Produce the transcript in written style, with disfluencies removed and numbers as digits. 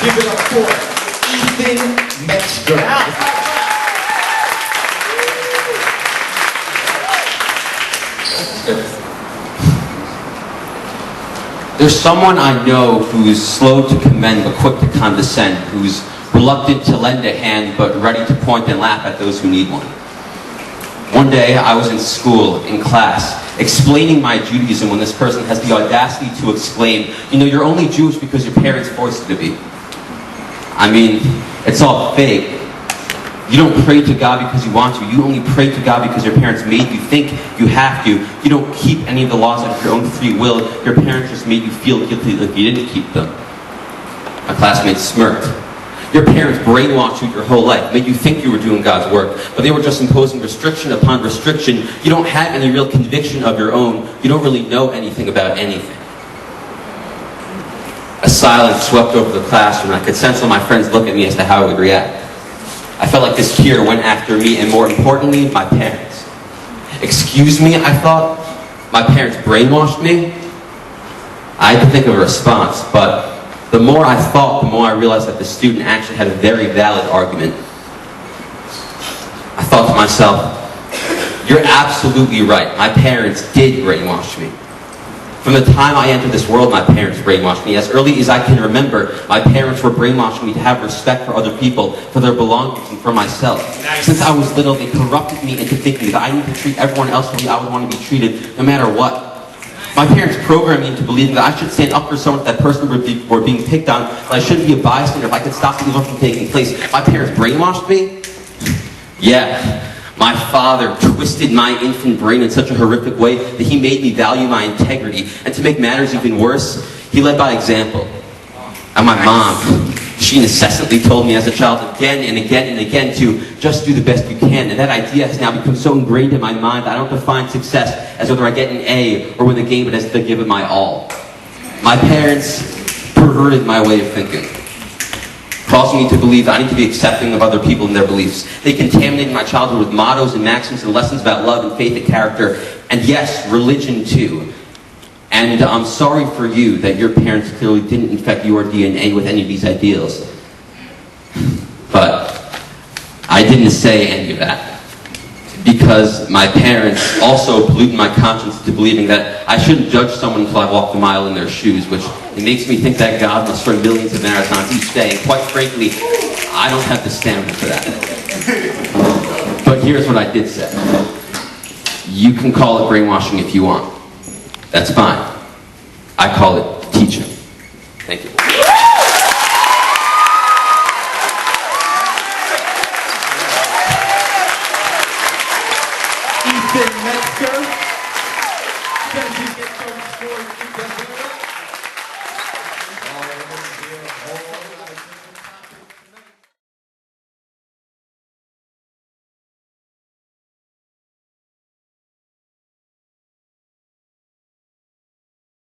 Give it up for Ethan Metzger. There's someone I know who's slow to commend but quick to condescend, who's reluctant to lend a hand but ready to point and laugh at those who need one. One day I was in school, in class, explaining my Judaism when this person has the audacity to exclaim, "You know, you're only Jewish because your parents forced you to be." I mean, it's all fake. You don't pray to God because you want to. You only pray to God because your parents made you think you have to. You don't keep any of the laws of your own free will. Your parents just made you feel guilty like you didn't keep them. My classmates smirked. Your parents brainwashed you your whole life, made you think you were doing God's work, but they were just imposing restriction upon restriction. You don't have any real conviction of your own. You don't really know anything about anything. A silence swept over the classroom, and I could sense all my friends look at me as to how I would react. I felt like this fear went after me, and more importantly, my parents. Excuse me, I thought? My parents brainwashed me? I had to think of a response, but the more I thought, the more I realized that the student actually had a very valid argument. I thought to myself, you're absolutely right. My parents did brainwash me. From the time I entered this world, my parents brainwashed me. As early as I can remember, my parents were brainwashing me to have respect for other people, for their belongings, and for myself. Since I was little, they corrupted me into thinking that I need to treat everyone else the way I would want to be treated, no matter what. My parents programmed me into believing that I should stand up for someone if that person were being picked on, that I shouldn't be a bystander if I could stop the evil from taking place. My parents brainwashed me? Yeah. My father twisted my infant brain in such a horrific way that he made me value my integrity. And to make matters even worse, he led by example. And my mom, she incessantly told me as a child again and again and again to just do the best you can. And that idea has now become so ingrained in my mind that I don't define success as whether I get an A or win the game, but as to give it my all. My parents perverted my way of thinking, causing me to believe that I need to be accepting of other people and their beliefs. They contaminated my childhood with mottos and maxims and lessons about love and faith and character, and yes, religion too. And I'm sorry for you that your parents clearly didn't infect your DNA with any of these ideals. But I didn't say any of that, because my parents also polluted my conscience into believing that I shouldn't judge someone until I walked a mile in their shoes, which it makes me think that God must run millions of marathons each day, and quite frankly, I don't have the stamina for that. But here's what I did say. You can call it brainwashing if you want. That's fine. I call it teaching. Thank you. Ethan Metzger. Can you get some scores?